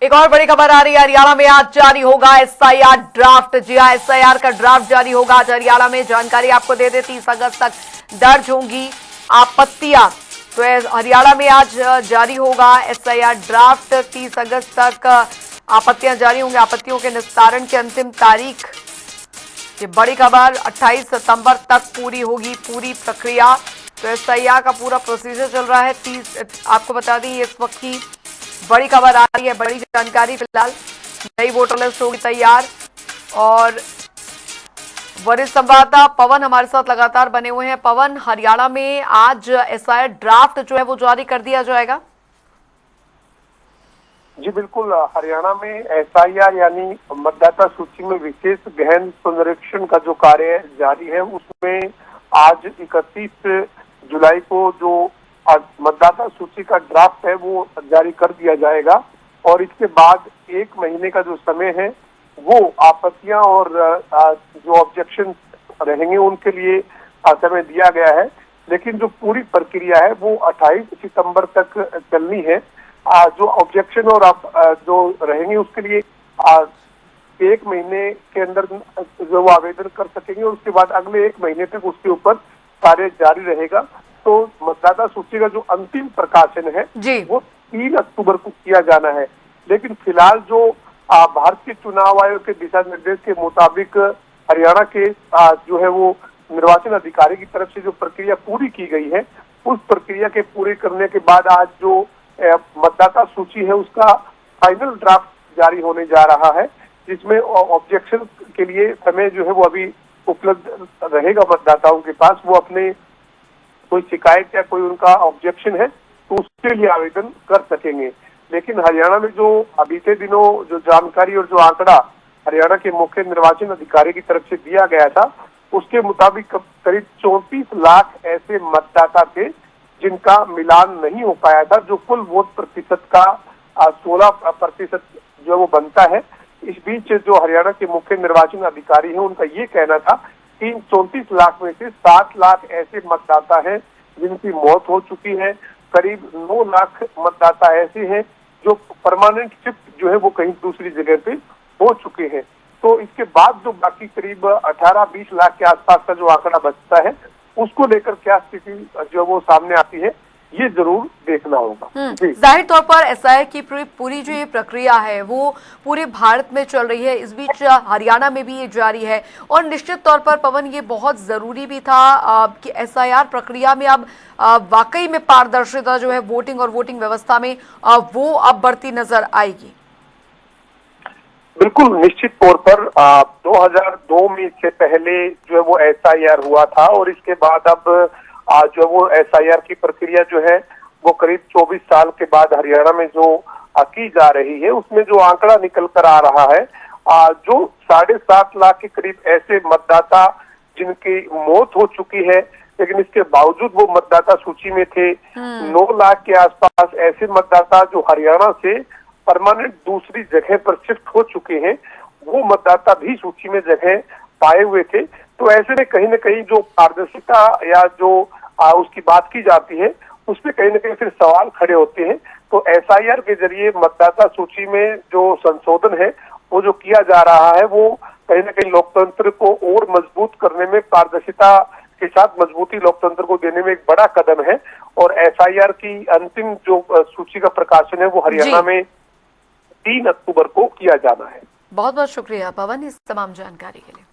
एक और बड़ी खबर आ रही है, हरियाणा में आज जारी होगा एसआईआर ड्राफ्ट। जी हां, एसआईआर का ड्राफ्ट जारी होगा आज हरियाणा में। जानकारी आपको दे दें, 30 अगस्त तक दर्ज होंगी आपत्तियां। तो हरियाणा में आज जारी होगा एसआईआर ड्राफ्ट। 30 अगस्त तक आपत्तियां जारी होंगी। आपत्तियों के निस्तारण की अंतिम तारीख, ये बड़ी खबर, 28 सितंबर तक पूरी होगी पूरी प्रक्रिया। तो एसआईआर का पूरा प्रोसीजर चल रहा है। 30 आपको बता दें, ये इस वक्त की बड़ी खबर आ रही है, बड़ी जानकारी। फिलहाल नई वोटर लिस्ट होगी तैयार और वरिष्ठ संवाददाता पवन हमारे साथ लगातार बने हुए हैं। पवन, हरियाणा में आज एसआईआर ड्राफ्ट जो है वो जारी कर दिया जाएगा? जी बिल्कुल, हरियाणा में एसआईआर यानी मतदाता सूची में विशेष गहन पुनरीक्षण का जो कार्य जारी है, उसमें आज 31 जुलाई को जो मतदाता सूची का ड्राफ्ट है वो जारी कर दिया जाएगा और इसके बाद 1 महीने का जो समय है वो आपत्तियां और जो ऑब्जेक्शन रहेंगे उनके लिए समय दिया गया है। लेकिन जो पूरी प्रक्रिया है वो 28 सितंबर तक चलनी है। जो ऑब्जेक्शन और जो रहेंगे उसके लिए 1 महीने के अंदर जो वो आवेदन कर सकेंगे और उसके बाद अगले 1 महीने तक उसके ऊपर कार्य जारी रहेगा। तो मतदाता सूची का जो अंतिम प्रकाशन है वो 3 अक्टूबर को किया जाना है। लेकिन फिलहाल जो भारतीय चुनाव आयोग के दिशा निर्देश के मुताबिक हरियाणा के जो है वो निर्वाचन अधिकारी की तरफ से जो प्रक्रिया पूरी की गई है, उस प्रक्रिया के पूरी करने के बाद आज जो मतदाता सूची है उसका फाइनल ड्राफ्ट जारी होने जा रहा है, जिसमें ऑब्जेक्शन के लिए समय जो है वो अभी उपलब्ध रहेगा मतदाताओं के पास। वो अपने कोई शिकायत या कोई उनका ऑब्जेक्शन है तो उसके लिए आवेदन कर सकेंगे। लेकिन हरियाणा में जो बीते दिनों जो जानकारी और जो आंकड़ा हरियाणा के मुख्य निर्वाचन अधिकारी की तरफ से दिया गया था, उसके मुताबिक करीब 34 लाख ऐसे मतदाता थे जिनका मिलान नहीं हो पाया था, जो कुल वोट प्रतिशत का 16% जो वो बनता है। इस बीच जो हरियाणा के मुख्य निर्वाचन अधिकारी हैं, उनका ये कहना था कि 34 लाख में से 7 लाख ऐसे मतदाता हैं जिनकी मौत हो चुकी है। करीब 9 लाख मतदाता ऐसे हैं जो परमानेंट शिफ्ट जो है वो कहीं दूसरी जगह पे हो चुके हैं। तो इसके बाद जो बाकी करीब 18-20 लाख के आसपास का जो आंकड़ा बचता है, उसको लेकर क्या स्थिति जो वो सामने आती है, ये जरूर देखना होगा। जाहिर तौर पर एसआईआर की पूरी जो ये प्रक्रिया है वो पूरे भारत में चल रही है, इस बीच हरियाणा में भी ये जारी है और निश्चित तौर पर पवन, ये बहुत जरूरी भी था कि एसआईआर प्रक्रिया में अब वाकई में पारदर्शिता जो है वोटिंग और वोटिंग व्यवस्था में वो अब बढ़ती नजर आएगी। बिल्कुल, निश्चित तौर पर 2002 में इससे पहले जो है वो एसआईआर हुआ था और इसके बाद अब जो वो एसआईआर की प्रक्रिया जो है वो करीब 24 साल के बाद हरियाणा में जो की जा रही है, उसमें जो आंकड़ा निकल कर आ रहा है, जो 7.5 लाख के करीब ऐसे मतदाता जिनकी मौत हो चुकी है लेकिन इसके बावजूद वो मतदाता सूची में थे। 9 लाख के आसपास ऐसे मतदाता जो हरियाणा से परमानेंट दूसरी जगह पर शिफ्ट हो चुके हैं, वो मतदाता भी सूची में जगह पाए हुए थे। तो ऐसे में कहीं न कहीं जो पारदर्शिता या जो उसकी बात की जाती है, उसमें कहीं न कहीं फिर सवाल खड़े होते हैं। तो एसआईआर के जरिए मतदाता सूची में जो संशोधन है वो जो किया जा रहा है, वो कहीं न कहीं लोकतंत्र को और मजबूत करने में, पारदर्शिता के साथ मजबूती लोकतंत्र को देने में एक बड़ा कदम है। और एसआईआर की अंतिम जो सूची का प्रकाशन है वो हरियाणा में 3 अक्टूबर को किया जाना है। बहुत बहुत शुक्रिया पवन इस तमाम जानकारी के लिए।